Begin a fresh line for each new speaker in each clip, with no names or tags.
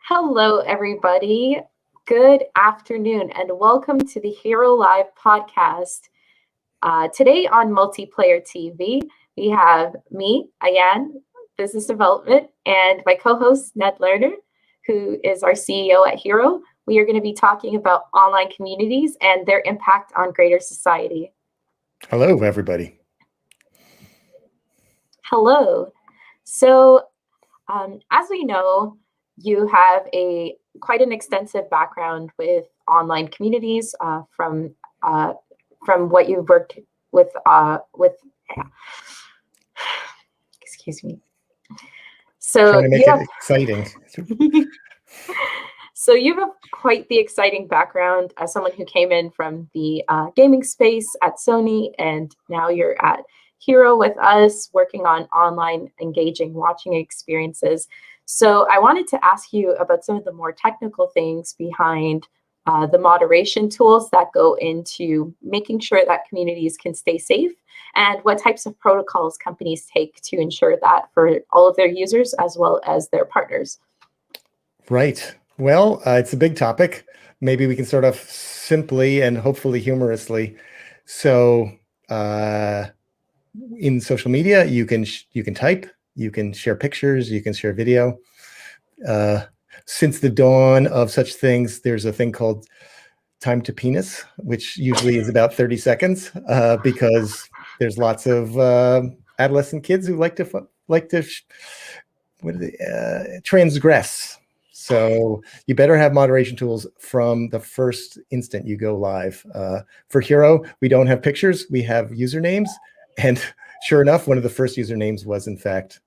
Hello, everybody. Good afternoon, and welcome to the Hearo.Live podcast. Today on Multiplayer TV, we have me, Ayan, Business Development, and my co-host, Ned Lerner, who is our CEO at Hearo. We are going to be talking about online communities and their impact on greater society.
Hello, everybody.
Hello. So, as we know, you have quite an extensive background with online communities from what you've worked with. Excuse me. So
trying to make it exciting.
So you have quite the exciting background as someone who came in from the gaming space at Sony, and now you're at Hearo with us, working on online engaging watching experiences. So I wanted to ask you about some of the more technical things behind the moderation tools that go into making sure that communities can stay safe, and what types of protocols companies take to ensure that for all of their users as well as their partners.
Right. Well, it's a big topic. Maybe we can start off simply and hopefully humorously. So in social media, you can type, you can share pictures, you can share video. Since the dawn of such things, there's a thing called time to penis, which usually is about 30 seconds because there's lots of adolescent kids who like to transgress. So you better have moderation tools from the first instant you go live. For Hearo, we don't have pictures, we have usernames. And sure enough, one of the first usernames was in fact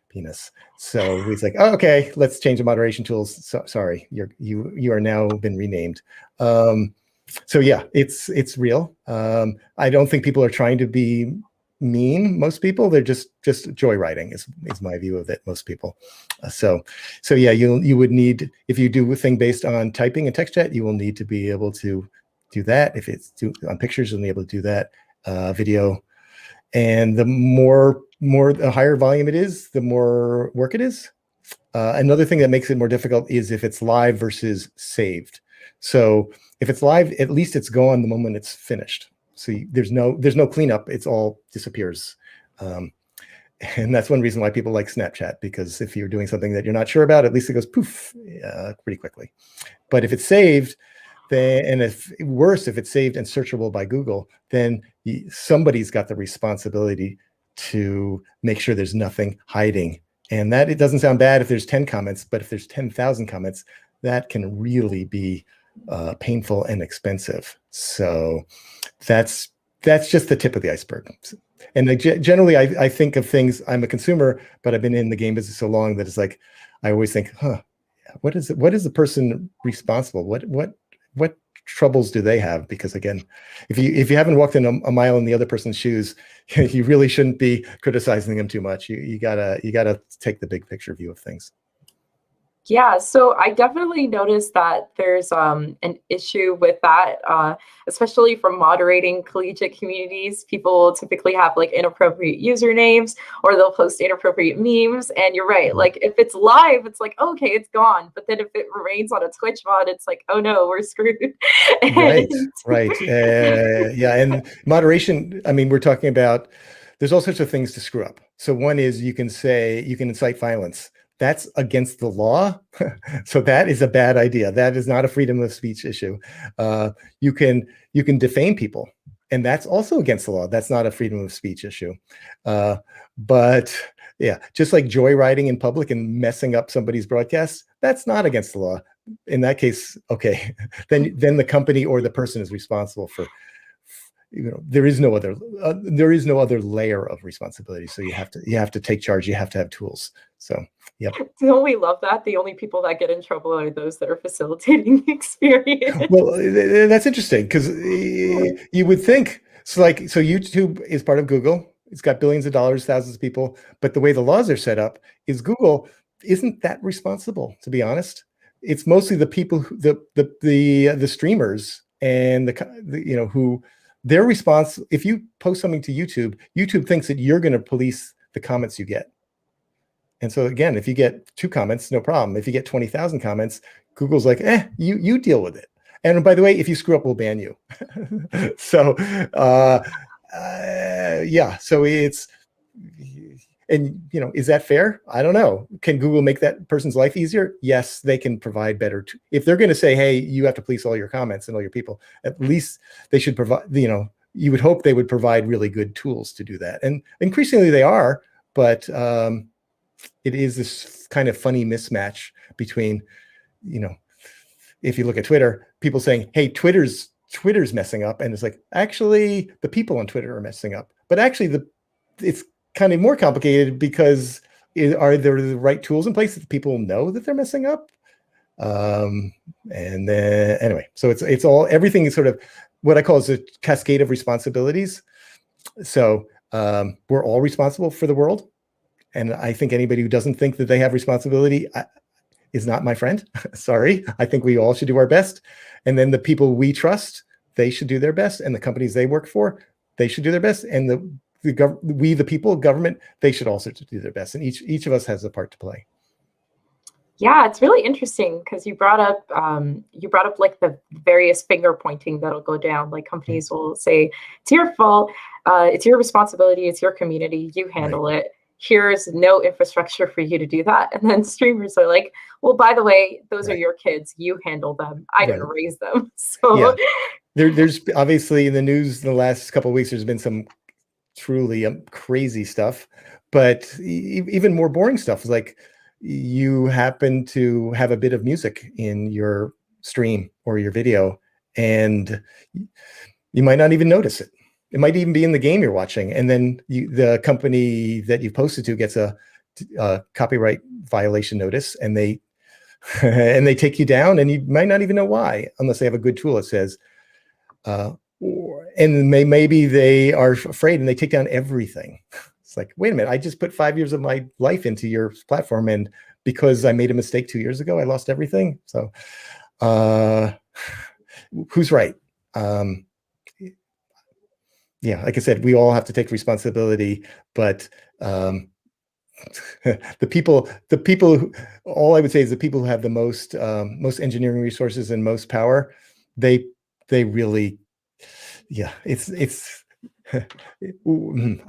penis. So he's like, oh, okay, let's change the moderation tools. So, sorry, you are now been renamed. So yeah, it's real. I don't think people are trying to be mean. Most people, they're just joyriding is my view of it. Most people. So yeah, you would need, if you do a thing based on typing and text chat, you will need to be able to do that. If it's on pictures, you'll be able to do that. Video, and the higher volume it is, the more work it is. Another thing that makes it more difficult is if it's live versus saved. So if it's live, at least it's gone the moment it's finished. So there's no cleanup. It's all disappears. And that's one reason why people like Snapchat, because if you're doing something that you're not sure about, at least it goes poof pretty quickly. But if it's saved, and if it's saved and searchable by Google, then somebody's got the responsibility to make sure there's nothing hiding. And that, it doesn't sound bad if there's 10 comments, but if there's 10,000 comments, that can really be painful and expensive. So that's just the tip of the iceberg. And generally, I think of things, I'm a consumer, but I've been in the game business so long that it's like, I always think, what is the person responsible? What troubles do they have? Because again, if you haven't walked in a mile in the other person's shoes, you really shouldn't be criticizing them too much. You gotta take the big picture view of things.
Yeah, so I definitely noticed that there's an issue with that, especially from moderating collegiate communities. People typically have like inappropriate usernames, or they'll post inappropriate memes. And you're right, like if it's live, it's like, okay, it's gone. But then if it remains on a Twitch mod, it's like, oh no, we're screwed.
Right. Yeah, and moderation, I mean, we're talking about, there's all sorts of things to screw up. So one is you can incite violence. That's against the law. So that is a bad idea. That is not a freedom of speech issue. You can defame people, and that's also against the law. That's not a freedom of speech issue. But yeah, just like joyriding in public and messing up somebody's broadcast, that's not against the law. In that case, okay, then the company or the person is responsible for, there is no other layer of responsibility. So you have to take charge. You have to have tools. So yep.
Don't we love that? The only people that get in trouble are those that are facilitating the experience.
Well, that's interesting, because you would think, so YouTube is part of Google. It's got billions of dollars, thousands of people, but the way the laws are set up is Google isn't that responsible, to be honest. It's mostly the people, the streamers and who their response. If you post something to YouTube, YouTube thinks that you're going to police the comments you get. And so again, if you get 2 comments, no problem. If you get 20,000 comments, Google's like, you deal with it. And by the way, if you screw up, we'll ban you. So yeah, so it's, and is that fair? I don't know. Can Google make that person's life easier? Yes, they can provide better. If they're going to say, hey, you have to police all your comments and all your people, at least they should provide, you would hope they would provide really good tools to do that. And increasingly they are, but it is this kind of funny mismatch between, if you look at Twitter, people saying, hey, Twitter's messing up. And it's like, actually, the people on Twitter are messing up. But actually, it's kind of more complicated because are there the right tools in place that people know that they're messing up? And then anyway, so it's all, everything is sort of what I call is a cascade of responsibilities. So we're all responsible for the world. And I think anybody who doesn't think that they have responsibility is not my friend. Sorry. I think we all should do our best. And then the people we trust, they should do their best. And the companies they work for, they should do their best. And we, the people, government, they should also do their best. And each of us has a part to play.
Yeah, it's really interesting because you brought up like the various finger pointing that'll go down. Like companies will say, it's your fault, it's your responsibility, it's your community, you handle it. Here's no infrastructure for you to do that. And then streamers are like, well, by the way, those are your kids, you handle them. I didn't raise them. So
there's obviously in the news in the last couple of weeks, there's been some truly crazy stuff, but even more boring stuff is like you happen to have a bit of music in your stream or your video and you might not even notice it. It might even be in the game you're watching, and then the company that you posted to gets a copyright violation notice, and they take you down, and you might not even know why, unless they have a good tool that says, and maybe they are afraid and they take down everything. It's like, wait a minute, I just put 5 years of my life into your platform, and because I made a mistake 2 years ago, I lost everything. So, who's right? Yeah, like I said, we all have to take responsibility, but the people who, all I would say is the people who have the most engineering resources and most power, they really, it's I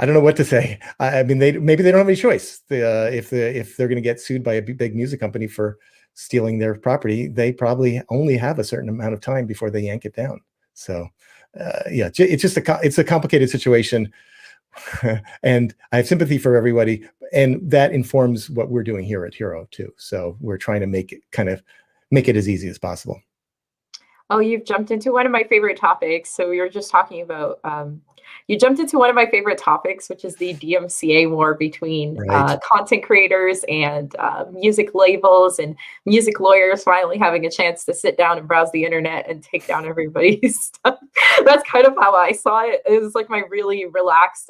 don't know what to say. I mean, maybe they don't have any choice. If they're going to get sued by a big music company for stealing their property, they probably only have a certain amount of time before they yank it down. So. It's just it's a complicated situation, and I have sympathy for everybody, and that informs what we're doing here at Hearo too. So we're trying to make it as easy as possible.
Oh, you've jumped into one of my favorite topics. So we were just talking about, you jumped into one of my favorite topics, which is the DMCA war between content creators and music labels and music lawyers finally having a chance to sit down and browse the internet and take down everybody's stuff. That's kind of how I saw it. It was like my really relaxed,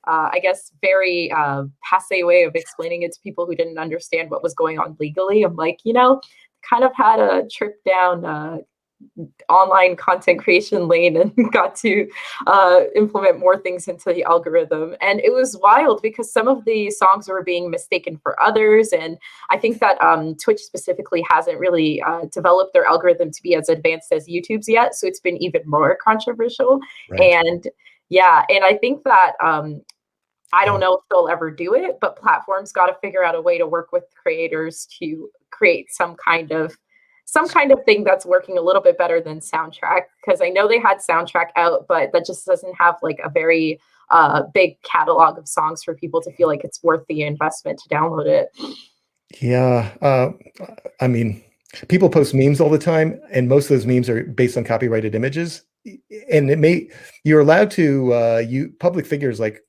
I guess, very passe way of explaining it to people who didn't understand what was going on legally. I'm like, kind of had a trip down online content creation lane and got to implement more things into the algorithm. And it was wild because some of the songs were being mistaken for others. And I think that Twitch specifically hasn't really developed their algorithm to be as advanced as YouTube's yet. So it's been even more controversial. And and I think that I don't know if they'll ever do it, but platforms got to figure out a way to work with creators to create some kind of thing that's working a little bit better than Soundtrack, because I know they had Soundtrack out, but that just doesn't have like a very big catalog of songs for people to feel like it's worth the investment to download it.
Yeah, I mean, people post memes all the time, and most of those memes are based on copyrighted images. And you're allowed to public figures like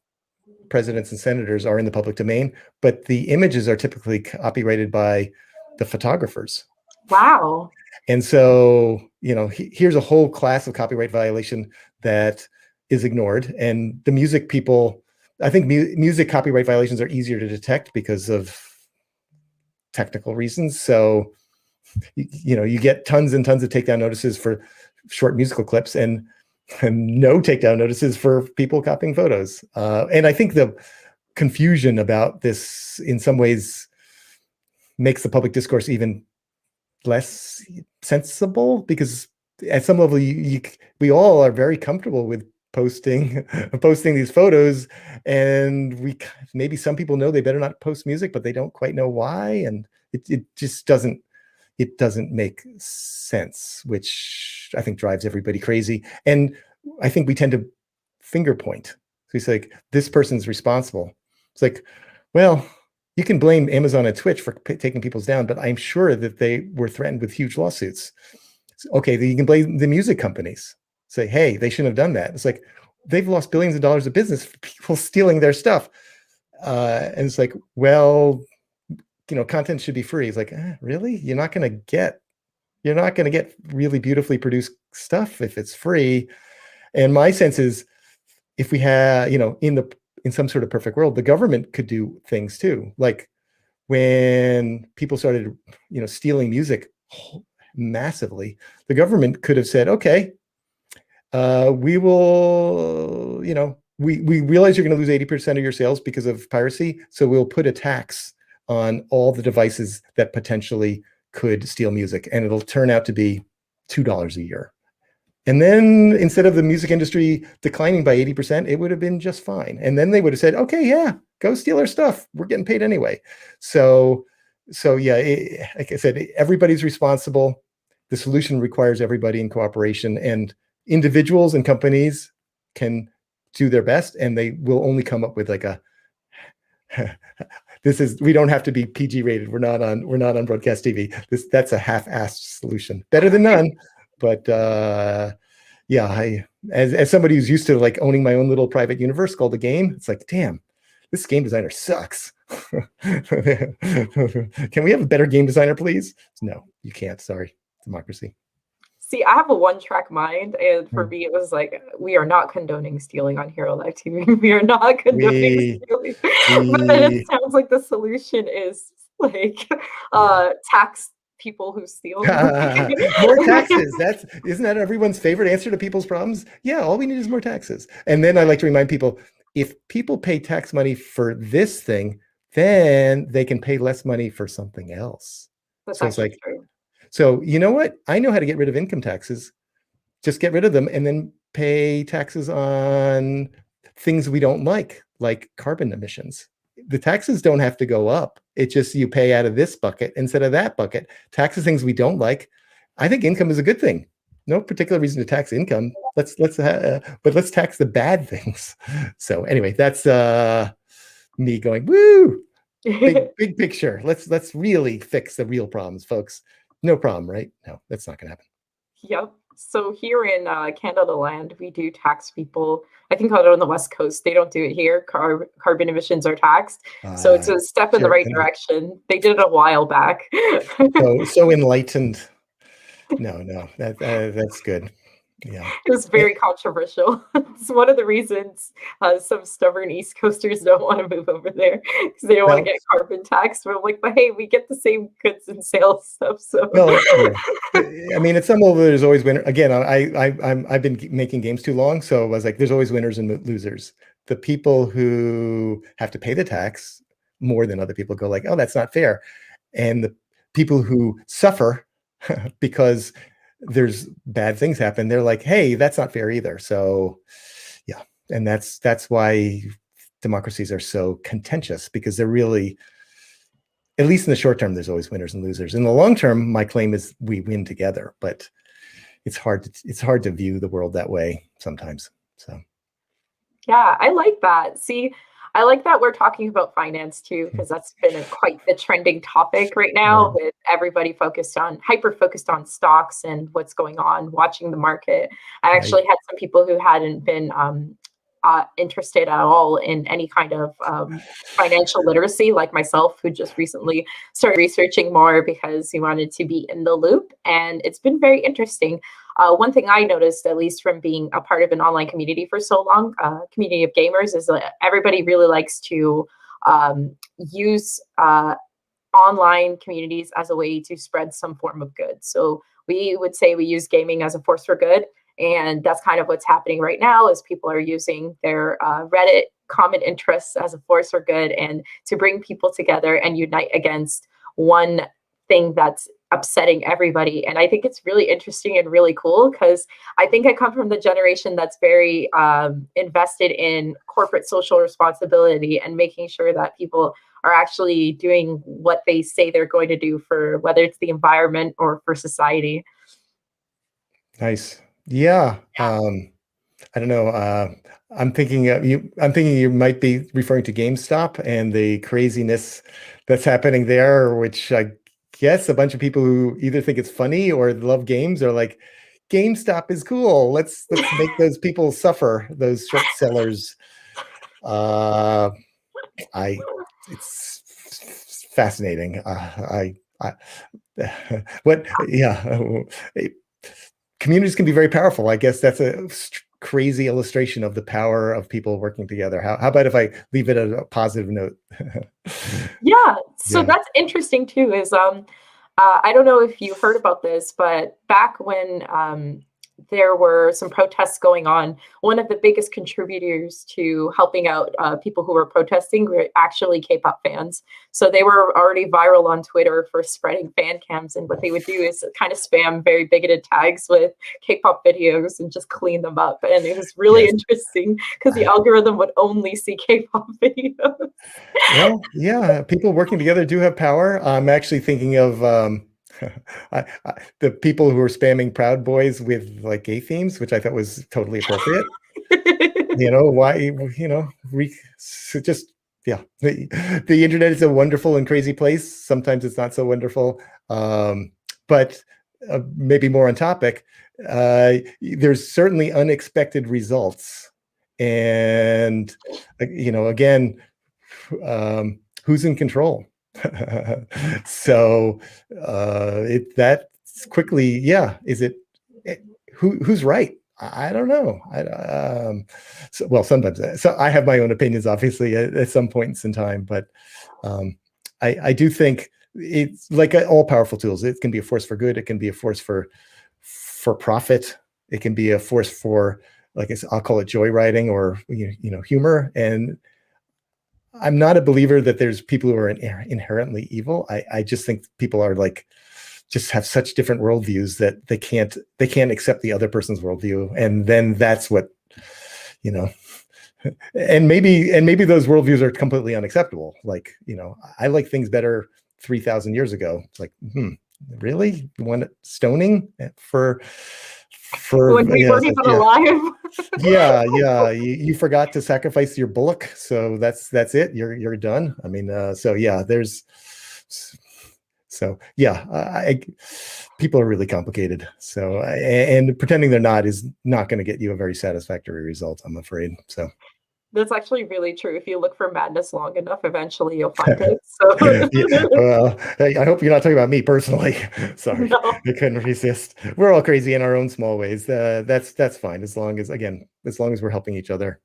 presidents and senators are in the public domain, but the images are typically copyrighted by the photographers.
Wow.
And so, here's a whole class of copyright violation that is ignored. And the music people, I think music copyright violations are easier to detect because of technical reasons. So, you get tons and tons of takedown notices for short musical clips and no takedown notices for people copying photos. And I think confusion about this in some ways makes the public discourse even less sensible, because at some level we all are very comfortable with posting these photos, and maybe some people know they better not post music, but they don't quite know why, and it just doesn't make sense, which I think drives everybody crazy. And I think we tend to finger point. So it's like, this person's responsible. It's like, well, you can blame Amazon and Twitch for taking people's down, but I'm sure that they were threatened with huge lawsuits. Okay, then you can blame the music companies. Say, hey, they shouldn't have done that. It's like, they've lost billions of dollars of business for people stealing their stuff. And it's like, well, content should be free. It's like, really? You're not going to get really beautifully produced stuff if it's free. And my sense is, if we had, in some sort of perfect world, the government could do things too. Like when people started, stealing music massively, the government could have said, okay, we will, we realize you're going to lose 80% of your sales because of piracy, so we'll put a tax on all the devices that potentially could steal music, and it'll turn out to be $2 a year. And then instead of the music industry declining by 80%, it would have been just fine. And then they would have said, okay, yeah, go steal our stuff. We're getting paid anyway. So yeah, like I said, everybody's responsible. The solution requires everybody in cooperation, and individuals and companies can do their best, and they will only come up with like we don't have to be PG rated. We're not on broadcast TV. That's a half-assed solution. Better than none. But yeah, as somebody who's used to like owning my own little private universe called a game, it's like, damn, this game designer sucks. Can we have a better game designer, please? No, you can't. Sorry, democracy.
See, I have a one-track mind, and for me, it was like, we are not condoning stealing on Hearo.Live TV. We are not condoning stealing. But then it sounds like the solution is like tax people who steal.
More taxes. Isn't that everyone's favorite answer to people's problems? Yeah, all we need is more taxes. And then I like to remind people, if people pay tax money for this thing, then they can pay less money for something else.
That's
so it's like,
true.
So you know what? I know how to get rid of income taxes. Just get rid of them and then pay taxes on things we don't like carbon emissions. The taxes don't have to go up. It's just you pay out of this bucket instead of that bucket. Taxes things we don't like. I think income is a good thing. No particular reason to tax income. But let's tax the bad things. So anyway, that's me going, woo! Big picture. Let's really fix the real problems, folks. No problem, right? No, that's not going to happen.
Yep. So here in Canada land, we do tax people. I think out on the West Coast, they don't do it here. Carbon emissions are taxed. So it's a step in the right direction. They did it a while back.
so enlightened. No, that's good. Yeah.
It was very controversial. It's one of the reasons some stubborn East Coasters don't want to move over there, because they don't want to get carbon taxed. But I'm like, but hey, we get the same goods and sales stuff. So
I mean, at some level, there's always winners. Again, I've been making games too long, so I was like, there's always winners and losers. The people who have to pay the tax more than other people go like, oh, that's not fair. And the people who suffer because there's bad things happen, they're like, hey, that's not fair either. So yeah, and that's why democracies are so contentious, because they're really, at least in the short term, there's always winners and losers. In the long term, my claim is we win together, but it's hard to view the world that way sometimes. So
yeah, I like that. See, I like that we're talking about finance too, because that's been quite the trending topic right now, with everybody hyper focused on stocks and what's going on, watching the market. I actually had some people who hadn't been interested at all in any kind of financial literacy, like myself, who just recently started researching more because he wanted to be in the loop. And it's been very interesting. One thing I noticed, at least from being a part of an online community for so long, community of gamers, is that everybody really likes to use online communities as a way to spread some form of good. So we would say we use gaming as a force for good. And that's kind of what's happening right now, is people are using their Reddit common interests as a force for good, and to bring people together and unite against one thing that's upsetting everybody. And I think it's really interesting and really cool, because I think I come from the generation that's very invested in corporate social responsibility and making sure that people are actually doing what they say they're going to do, for whether it's the environment or for society.
Nice. Yeah. I don't know. I'm thinking you might be referring to GameStop and the craziness that's happening there, which I guess a bunch of people who either think it's funny or love games are like, GameStop is cool. Let's make those people suffer, those short sellers. It's fascinating. Communities can be very powerful. I guess that's a crazy illustration of the power of people working together. How about if I leave it at a positive note?
Yeah, so that's interesting too, is I don't know if you heard about this, but back when there were some protests going on, one of the biggest contributors to helping out people who were protesting were actually K-pop fans. So they were already viral on Twitter for spreading fan cams, and what they would do is kind of spam very bigoted tags with K-pop videos and just clean them up. And it was really interesting, because the algorithm would only see K-pop videos.
Well, yeah, people working together do have power. I'm actually thinking of the people who are spamming Proud Boys with like gay themes, which I thought was totally appropriate. Why, the internet is a wonderful and crazy place. Sometimes it's not so wonderful. But maybe more on topic, there's certainly unexpected results. And, again, who's in control? So that quickly, is it who's right? I don't know. Sometimes. So I have my own opinions, obviously, at some points in time, but I do think it's like all powerful tools. It can be a force for good. It can be a force for profit. It can be a force for, like I'll call it joyriding, or humor. And I'm not a believer that there's people who are inherently evil. I just think people are just have such different worldviews that they can't accept the other person's worldview, and then that's what, and maybe those worldviews are completely unacceptable. I like things better 3,000 years ago. It's like, really, you want stoning for
when we weren't even alive?
You forgot to sacrifice your bullock, so that's it. You're done. I mean, people are really complicated. So, and pretending they're not is not going to get you a very satisfactory result, I'm afraid. So
that's actually really true. If you look for madness long enough, eventually you'll find it. So
well, I hope you're not talking about me personally. Sorry, no. I couldn't resist. We're all crazy in our own small ways. That's fine, as long as we're helping each other.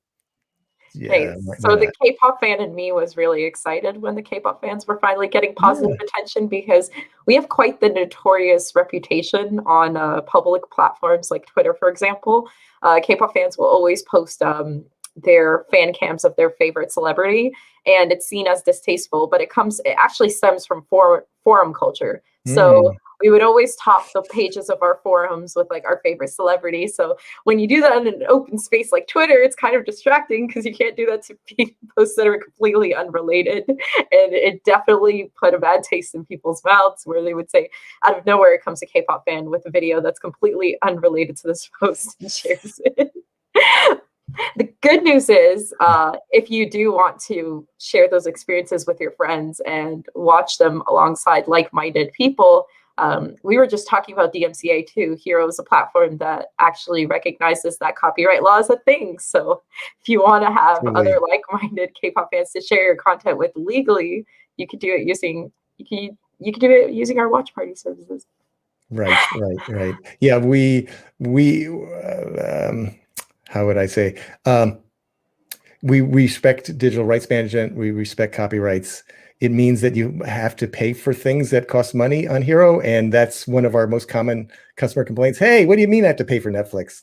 Yeah. So the K-pop fan in me was really excited when the K-pop fans were finally getting positive attention, because we have quite the notorious reputation on public platforms like Twitter, for example. K-pop fans will always post their fan cams of their favorite celebrity, and it's seen as distasteful, but it actually stems from forum culture. So we would always top the pages of our forums with our favorite celebrity. So when you do that in an open space like Twitter, it's kind of distracting, because you can't do that to posts that are completely unrelated. And it definitely put a bad taste in people's mouths, where they would say, out of nowhere comes a K-pop fan with a video that's completely unrelated to this post and shares it. The good news is, if you do want to share those experiences with your friends and watch them alongside like-minded people, we were just talking about DMCA too. Hearo is a platform that actually recognizes that copyright law is a thing. So if you want to have other like-minded K-pop fans to share your content with legally, you could do it using our watch party services.
Right. Yeah, we how would I say? We respect digital rights management. We respect copyrights. It means that you have to pay for things that cost money on Hearo, and that's one of our most common customer complaints. Hey, what do you mean I have to pay for Netflix?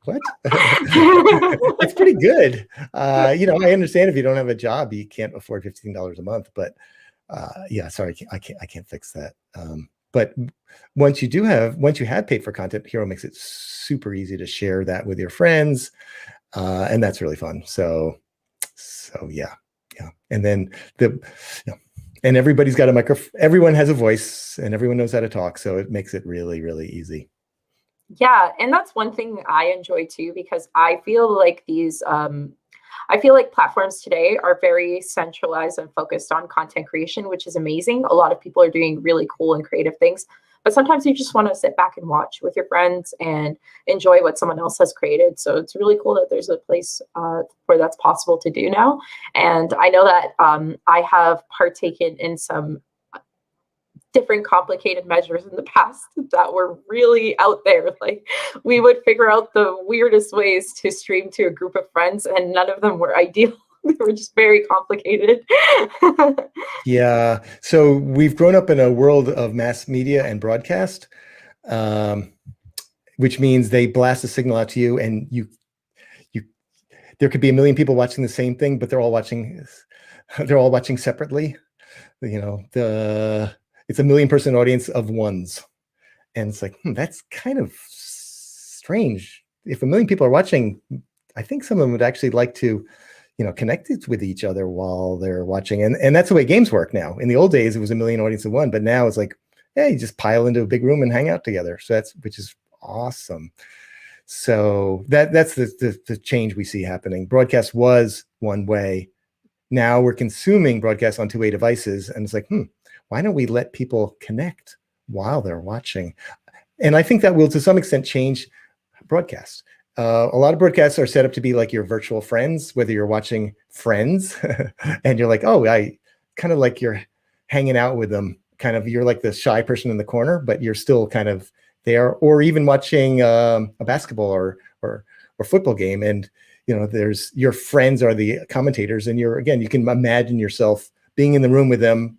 what? It's pretty good. You know, I understand if you don't have a job, you can't afford $15 a month, but yeah, sorry, I can't fix that. But once you have paid for content, Hero makes it super easy to share that with your friends, and that's really fun. So yeah, and then and everybody's got a microphone. Everyone has a voice, and everyone knows how to talk, so it makes it really, really easy.
Yeah, and that's one thing I enjoy too, because I feel like I feel like platforms today are very centralized and focused on content creation, which is amazing. A lot of people are doing really cool and creative things, but sometimes you just want to sit back and watch with your friends and enjoy what someone else has created. So it's really cool that there's a place where that's possible to do now. And I know that I have partaken in some different complicated measures in the past that were really out there. Like, we would figure out the weirdest ways to stream to a group of friends, and none of them were ideal. They were just very complicated.
Yeah. So we've grown up in a world of mass media and broadcast, which means they blast a signal out to you, and there could be a million people watching the same thing, but they're all watching separately. You know, it's a million-person audience of ones, and it's like, that's kind of strange. If a million people are watching, I think some of them would actually like to, you know, connect with each other while they're watching. And that's the way games work now. In the old days, it was a million audience of one, but now it's like, yeah, you just pile into a big room and hang out together. So which is awesome. So that's the change we see happening. Broadcast was one way. Now we're consuming broadcast on two-way devices, and it's like, why don't we let people connect while they're watching? And I think that will, to some extent, change broadcast. A lot of broadcasts are set up to be like your virtual friends, whether you're watching Friends and you're like, oh, I kind of like you're hanging out with them. Kind of, you're like the shy person in the corner, but you're still kind of there. Or even watching a basketball or football game, and you know, your friends are the commentators, and you can imagine yourself being in the room with them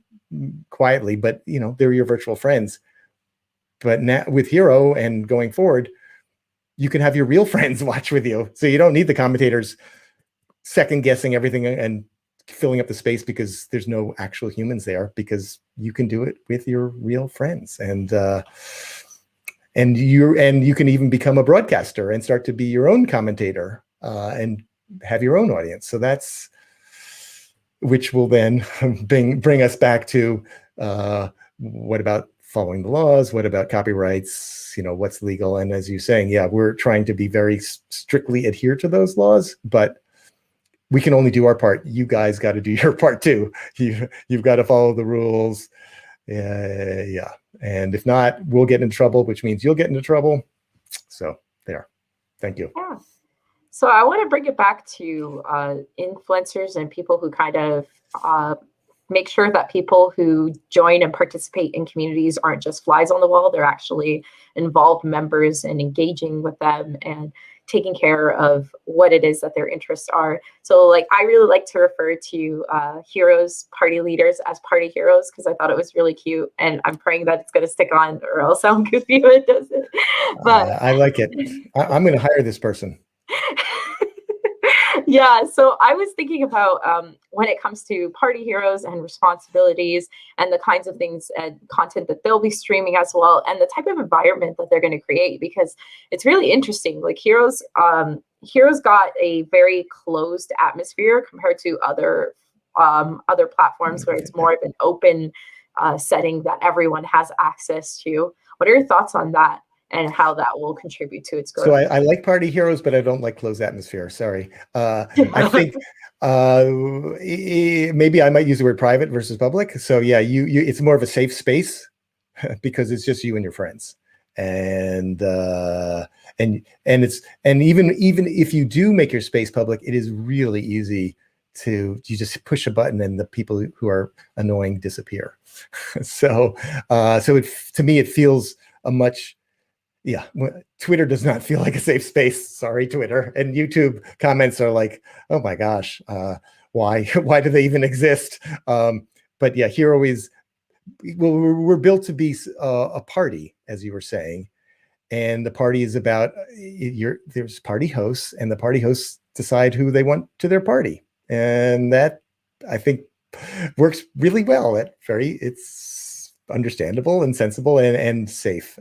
quietly, but you know, they're your virtual friends. But now with Hero and going forward, you can have your real friends watch with you. So you don't need the commentators second guessing everything and filling up the space because there's no actual humans there, because you can do it with your real friends. And you can even become a broadcaster and start to be your own commentator and have your own audience. So which will then bring us back to what about following the laws? What about copyrights? You know, what's legal? And as you're saying, yeah, we're trying to be very strictly adhere to those laws, but we can only do our part. You guys got to do your part too. You've got to follow the rules. Yeah. And if not, we'll get into trouble, which means you'll get into trouble. So there. Thank you.
Yeah. So I want to bring it back to influencers and people who kind of make sure that people who join and participate in communities aren't just flies on the wall. They're actually involved members and engaging with them and taking care of what it is that their interests are. So like, I really like to refer to heroes, party leaders as party heroes, because I thought it was really cute, and I'm praying that it's going to stick on, or else I'm goofy when it doesn't. But
I like it. I'm going to hire this person.
Yeah, so I was thinking about when it comes to party heroes and responsibilities and the kinds of things and content that they'll be streaming as well, and the type of environment that they're going to create, because it's really interesting. Like Heroes got a very closed atmosphere compared to other platforms where it's more of an open setting that everyone has access to. What are your thoughts on that, and how that will contribute to its growth?
So I like party heroes, but I don't like closed atmosphere. Sorry. I think maybe I might use the word private versus public. So yeah, it's more of a safe space because it's just you and your friends. And even if you do make your space public, it is really easy you just push a button and the people who are annoying disappear. To me, it feels Twitter does not feel like a safe space. Sorry, Twitter. And YouTube comments are like, oh my gosh, why do they even exist? But yeah, Hero we're built to be a party, as you were saying. and the party is about there's party hosts, and the party hosts decide who they want to their party, and that I think works really well. It's understandable and sensible and safe.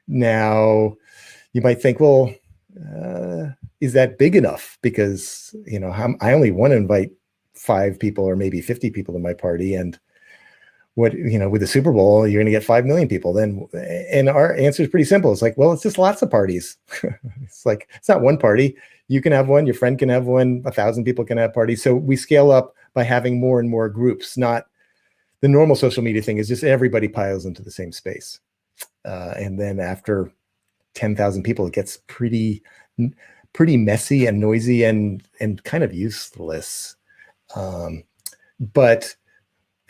Now you might think, well, is that big enough? Because I only want to invite 5 people or maybe 50 people to my party, and with the Super Bowl, you're going to get 5 million people. And our answer is pretty simple. It's like, well, it's just lots of parties. It's like, it's not one party. You can have one, your friend can have one, 1,000 people can have parties. So we scale up by having more and more groups. Not the normal social media thing is just everybody piles into the same space. And then after 10,000 people, it gets pretty messy and noisy and kind of useless. But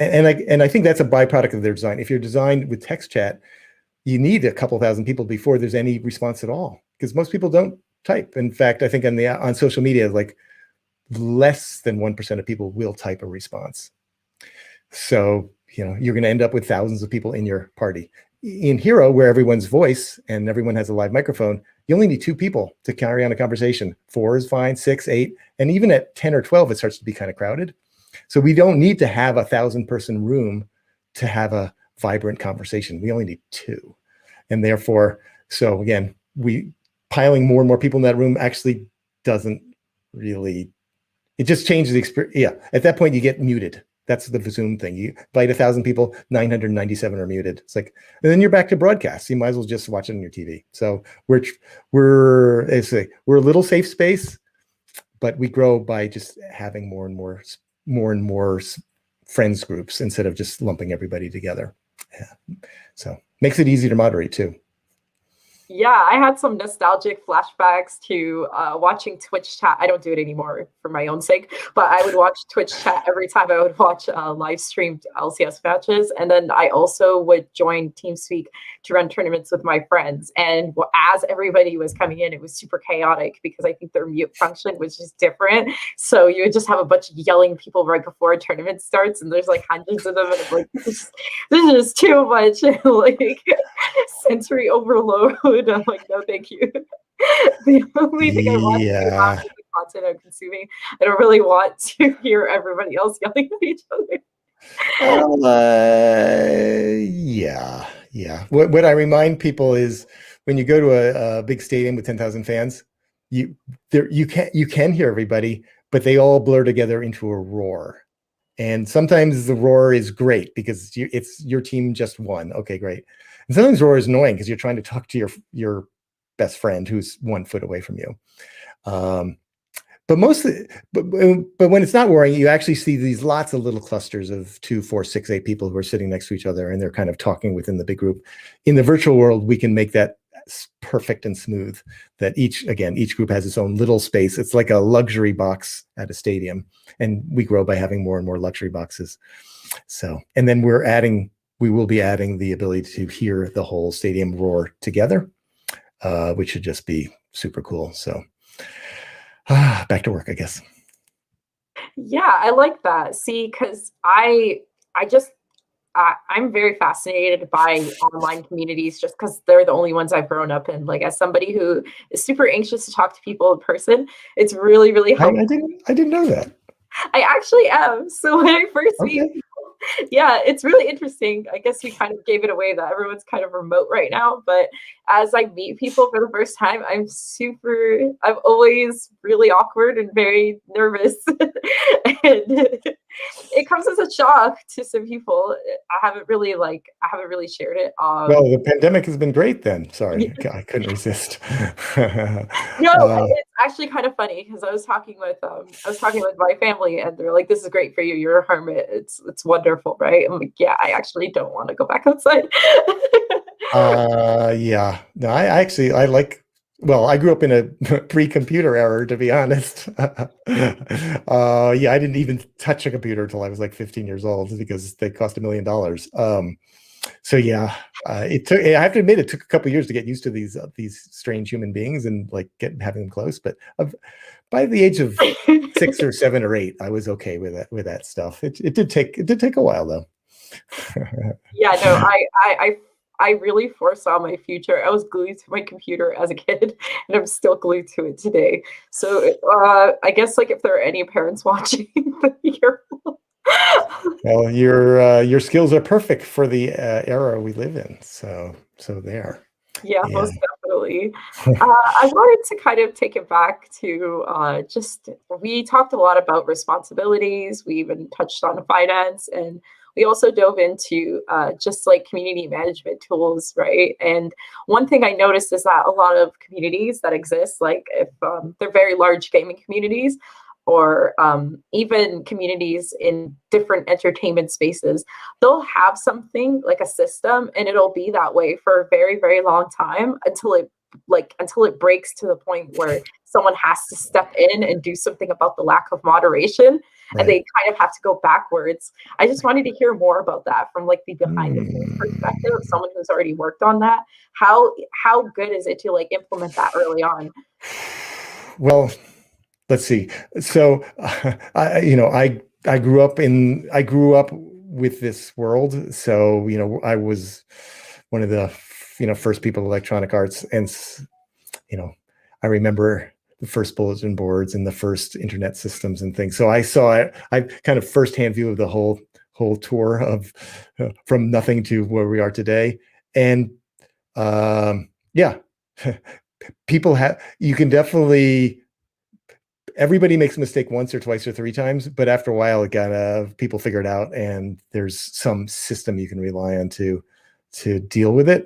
I think that's a byproduct of their design. If you're designed with text chat, you need a couple thousand people before there's any response at all, because most people don't type. In fact, I think on social media, like less than 1% of people will type a response. So, you're going to end up with thousands of people in your party. In Hearo, where everyone's voice and everyone has a live microphone, you only need 2 people to carry on a conversation. 4 is fine, 6, 8, and even at 10 or 12, it starts to be kind of crowded. So we don't need to have 1,000-person room to have a vibrant conversation. We only need 2. And therefore, so again, piling more and more people in that room actually doesn't really, it just changes the experience. Yeah, at that point you get muted. That's the Zoom thing. You invite 1,000 people, 997 are muted. It's like, and then you're back to broadcast. You might as well just watch it on your TV. So we're a little safe space, but we grow by just having more and more friends groups instead of just lumping everybody together. Yeah. So makes it easy to moderate too.
Yeah, I had some nostalgic flashbacks to watching Twitch chat. I don't do it anymore for my own sake, but I would watch Twitch chat every time I would watch live streamed LCS matches. And then I also would join TeamSpeak to run tournaments with my friends. And as everybody was coming in, it was super chaotic because I think their mute function was just different. So you would just have a bunch of yelling people right before a tournament starts, and there's like hundreds of them. And I'm like, this is just too much, like sensory overload. I'm like, no, thank you. The only thing I want to do about the content I'm consuming, I don't really want to hear everybody else yelling at each other.
Yeah. What I remind people is when you go to a big stadium with 10,000 fans, you can hear everybody, but they all blur together into a roar. And sometimes the roar is great because it's your team just won. Okay, great. And sometimes roar is annoying because you're trying to talk to your best friend who's 1 foot away from you. But when it's not roaring, you actually see these lots of little clusters of 2, 4, 6, 8 people who are sitting next to each other, and they're kind of talking within the big group. In the virtual world, we can make that perfect and smooth, that each group has its own little space. It's like a luxury box at a stadium, and we grow by having more and more luxury boxes. So, and then we will be adding the ability to hear the whole stadium roar together, which should just be super cool. So back to work, I guess.
Yeah, I like that. See, because I'm very fascinated by online communities just because they're the only ones I've grown up in. Like, as somebody who is super anxious to talk to people in person, it's really, really helpful.
I didn't know that.
I actually am. So when I first meet people, yeah, it's really interesting. I guess we kind of gave it away that everyone's kind of remote right now. But as I meet people for the first time, I'm always really awkward and very nervous. And it comes as a shock to some people. I haven't really shared it.
Well, the pandemic has been great then. Sorry, I couldn't resist.
No, it's actually kind of funny because I was talking with my family, and they're like, "This is great for you. You're a hermit. It's wonderful, right?" I'm like, "Yeah, I actually don't want to go back outside."
Yeah. No, I like. Well, I grew up in a pre-computer era, to be honest. Yeah, I didn't even touch a computer until I was like 15 years old because they cost $1 million. So yeah, I have to admit, it took a couple of years to get used to these strange human beings and like having them close. But by the age of 6 or 7 or 8, I was okay with that stuff. It did take a while though.
Yeah, no, I really foresaw my future. I was glued to my computer as a kid, and I'm still glued to it today. So I guess like if there are any parents watching, you're
Well, your skills are perfect for the era we live in. So there.
yeah,
Yeah.
most definitely. I wanted to kind of take it back to just we talked a lot about responsibilities. We even touched on finance, and we also dove into just like community management tools, right? And one thing I noticed is that a lot of communities that exist, like if they're very large gaming communities, or even communities in different entertainment spaces, they'll have something like a system, and it'll be that way for a very, very long time until it breaks to the point where someone has to step in and do something about the lack of moderation, and
Right.
they kind of have to go backwards. I just wanted to hear more about that from like the behind the scenes perspective of someone who's already worked on that. How good is it to like implement that early on?
Well, let's see. So, I grew up with this world. So, I was one of the, first people in Electronic Arts, and I remember the first bulletin boards and the first internet systems and things. So I saw it. I kind of firsthand view of the whole tour of from nothing to where we are today. And yeah, people have. You can definitely. Everybody makes a mistake once or twice or three times, but after a while, people figure it out, and there's some system you can rely on to deal with it.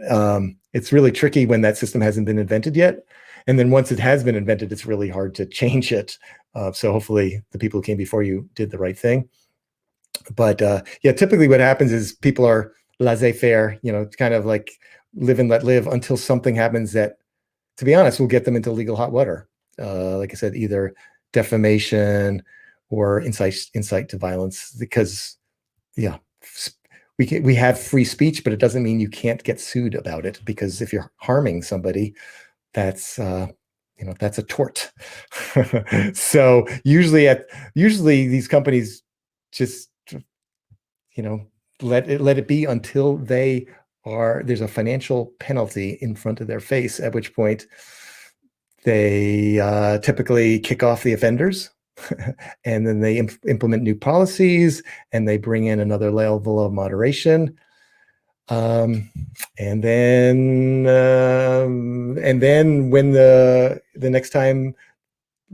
It's really tricky when that system hasn't been invented yet, and then once it has been invented, it's really hard to change it. So hopefully, the people who came before you did the right thing. But yeah, typically what happens is people are laissez-faire, kind of like live and let live until something happens that, to be honest, will get them into legal hot water. Like I said, either defamation or incite to violence, because yeah, we have free speech, but it doesn't mean you can't get sued about it, because if you're harming somebody, that's that's a tort. So usually these companies just let it be until there's a financial penalty in front of their face, at which point they typically kick off the offenders, and then they implement new policies, and they bring in another level of moderation. And then when the next time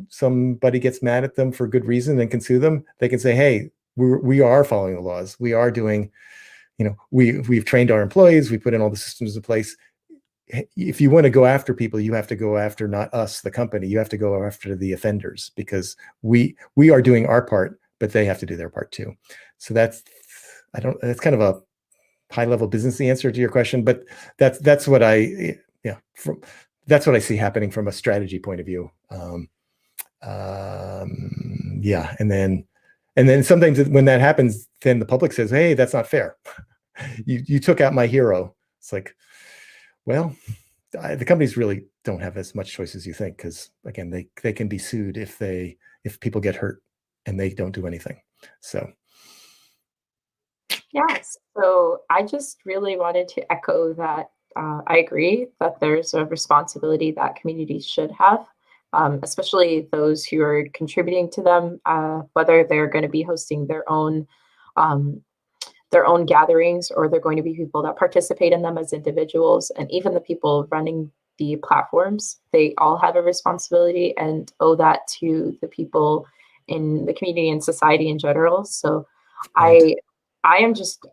somebody gets mad at them for good reason and can sue them, they can say, "Hey, we are following the laws. We are doing, we've trained our employees. We put in all the systems in place. If you want to go after people, you have to go after not us, the company. You have to go after the offenders, because we are doing our part, but they have to do their part too." So that's kind of a high level business answer to your question, but that's what I see happening from a strategy point of view. Yeah, and then sometimes when that happens, then the public says, "Hey, that's not fair. You took out my hero." It's like, well, the companies really don't have as much choice as you think, because again, they can be sued if people get hurt and they don't do anything. So
Yes. So I just really wanted to echo that I agree that there's a responsibility that communities should have, especially those who are contributing to them, whether they're going to be hosting um, their own gatherings, or they're going to be people that participate in them as individuals, and even the people running the platforms. They all have a responsibility and owe that to the people in the community and society in general. So
right.
I I'm just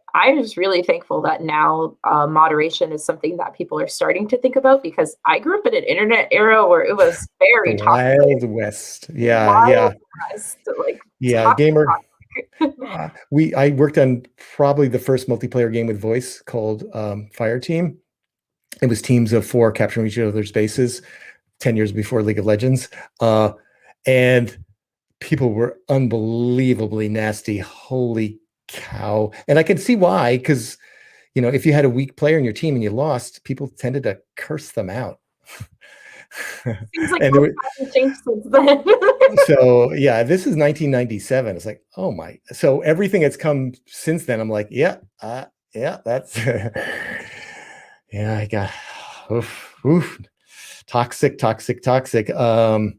really thankful that now moderation is something that people are starting to think about, because I grew up in an internet era where it was
The
very toxic,
Wild West. Yeah,
wild
yeah,
west, like
yeah. Gamer. I worked on probably the first multiplayer game with voice called Fire Team. It was teams of 4 capturing each other's bases, 10 years before League of Legends. And people were unbelievably nasty. Holy cow. And I can see why, because, if you had a weak player in your team and you lost, people tended to curse them out.
Seems like
And
most hasn't changed since then.
so yeah, this is 1997. It's like, oh my. So everything that's come since then, I'm like, yeah, that's Yeah, I got oof, oof. Toxic, toxic, toxic.
Have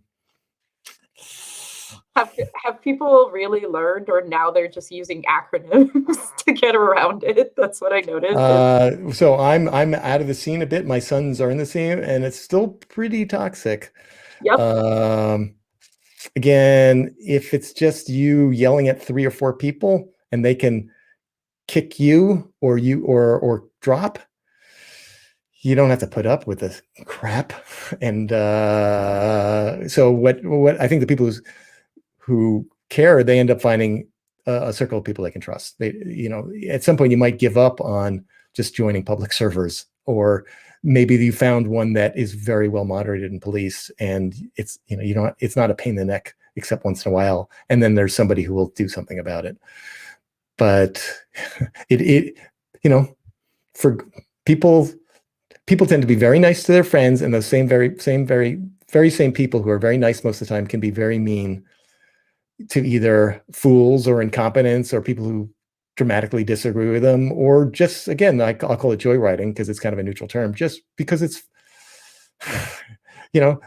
people really learned, or now they're just using acronyms to get around it? That's what I noticed.
So I'm out of the scene a bit. My sons are in the scene, and it's still pretty toxic.
Yep.
Um, Again, if it's just you yelling at 3 or 4 people and they can kick you or drop, you don't have to put up with this crap. And so what I think the people who care, they end up finding a circle of people they can trust. They, at some point you might give up on just joining public servers, or maybe you found one that is very well moderated and policed, and it's, it's not a pain in the neck except once in a while. And then there's somebody who will do something about it. But it for people, tend to be very nice to their friends, and those very same people who are very nice most of the time can be very mean to either fools or incompetents or people who dramatically disagree with them, or just, again, I'll call it joyriding because it's kind of a neutral term, just because it's,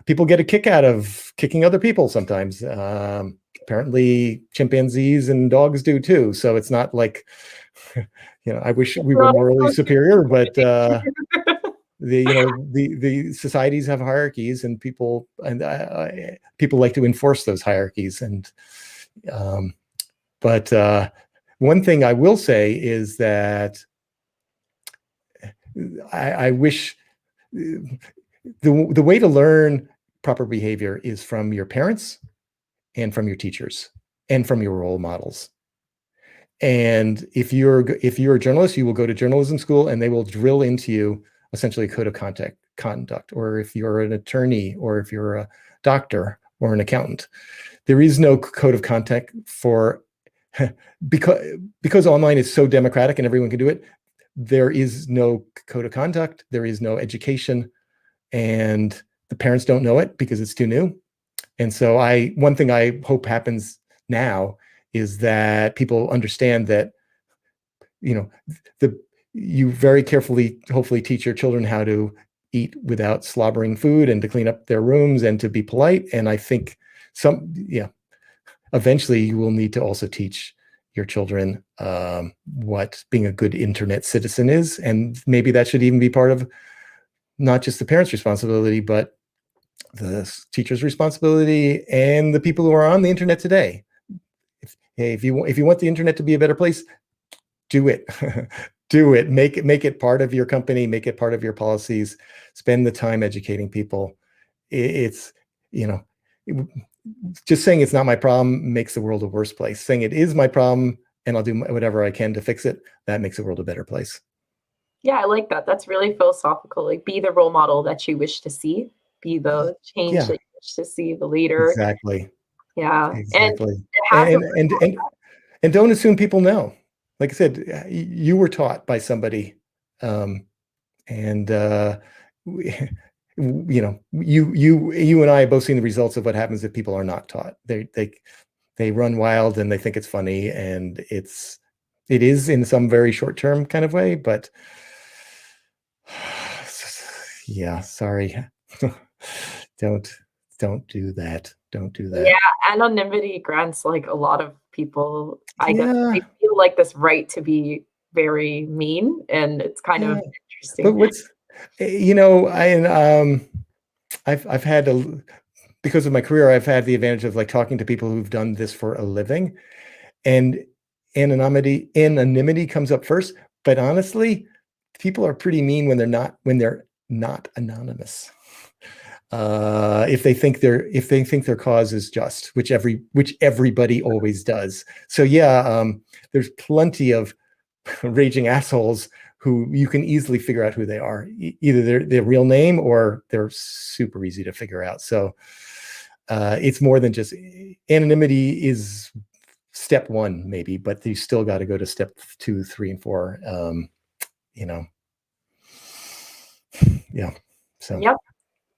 people get a kick out of kicking other people sometimes. Apparently chimpanzees and dogs do too. So it's not like, I wish we were morally superior, but the societies have hierarchies, and people like to enforce those hierarchies. And but one thing I will say is that I wish the way to learn proper behavior is from your parents and from your teachers and from your role models. And if you're a journalist, you will go to journalism school, and they will drill into you essentially a code of conduct. Or if you're an attorney, or if you're a doctor or an accountant, there is no code of conduct for because online is so democratic and everyone can do it. There is no code of conduct. There is no education, and the parents don't know it because it's too new. And so one thing I hope happens now is that people understand that, you very carefully, hopefully, teach your children how to eat without slobbering food, and to clean up their rooms, and to be polite. And I think eventually you will need to also teach your children what being a good internet citizen is. And maybe that should even be part of not just the parents' responsibility, but the teacher's responsibility, and the people who are on the internet today. If you want the internet to be a better place, do it. Do it. Make it part of your company. Make it part of your policies. Spend the time educating people. It's, just saying it's not my problem makes the world a worse place. Saying it is my problem, and I'll do whatever I can to fix it, that makes the world a better place.
Yeah, I like that. That's really philosophical. Like, be the role model that you wish to see. Be the change that you wish to see, the leader.
Exactly.
Yeah. And
Exactly.
it has
And don't assume people know. Like I said, you were taught by somebody, and you and I have both seen the results of what happens if people are not taught. They run wild, and they think it's funny, and it is in some very short term kind of way, but yeah, sorry. Don't do that. Don't do that.
Yeah, anonymity grants, like, a lot of people, I guess,
Yeah.
they feel like this right to be very mean, and it's kind of
But
interesting.
what's, I've had because of my career, I've had the advantage of, like, talking to people who've done this for a living, and anonymity comes up first. But honestly, people are pretty mean when they're not anonymous. If they think their cause is just, which everybody always does. So yeah, there's plenty of raging assholes who you can easily figure out who they are. Either their real name, or they're super easy to figure out. So it's more than just anonymity is step one, maybe, but you still got to go to step 2, 3, and 4. Yeah. So.
Yep.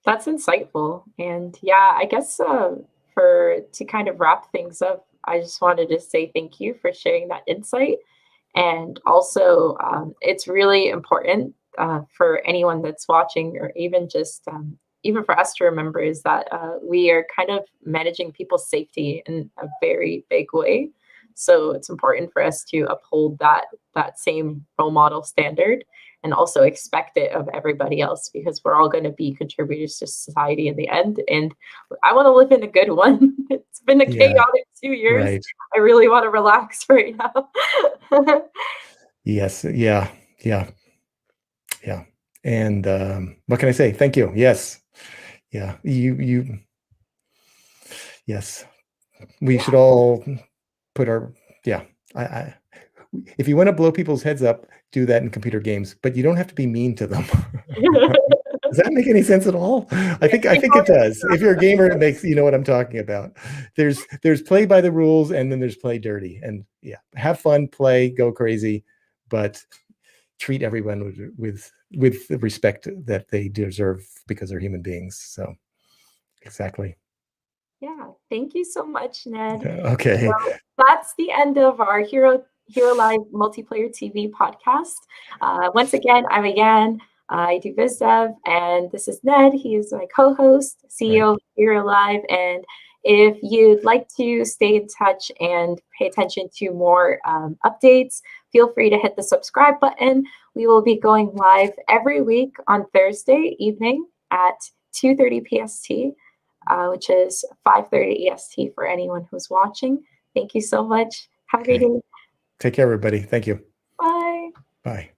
That's insightful. And yeah, I guess to kind of wrap things up, I just wanted to say thank you for sharing that insight. And also, it's really important for anyone that's watching, or even just even for us to remember, is that we are kind of managing people's safety in a very big way. So it's important for us to uphold that same role model standard, and also expect it of everybody else, because we're all going to be contributors to society in the end. And I want to live in a good one. It's been a
Yeah,
chaotic 2 years.
right.
I really want to relax right now.
Yes. Yeah. Yeah. Yeah. And what can I say? Thank you. Yes. Yeah. Yes. We should all put our, yeah. I if you want to blow people's heads up, do that in computer games, but you don't have to be mean to them. Does that make any sense at all? I think it does. If you're a gamer, it makes, you know what I'm talking about. There's play by the rules, and then there's play dirty. And yeah, have fun, play, go crazy, but treat everyone with the respect that they deserve, because they're human beings. So exactly.
Yeah, thank you so much, Ned.
Okay.
Well, that's the end of our Hero Live multiplayer TV podcast. Once again, I'm Ayan. I do biz dev, and this is Ned. He is my co-host,
Right.
CEO of Hero Live. And if you'd like to stay in touch and pay attention to more updates, feel free to hit the subscribe button. We will be going live every week on Thursday evening at 2:30 PST, which is 5:30 EST for anyone who's watching. Thank you so much. Have a great
Okay.
day.
Take care, everybody. Thank you.
Bye.
Bye.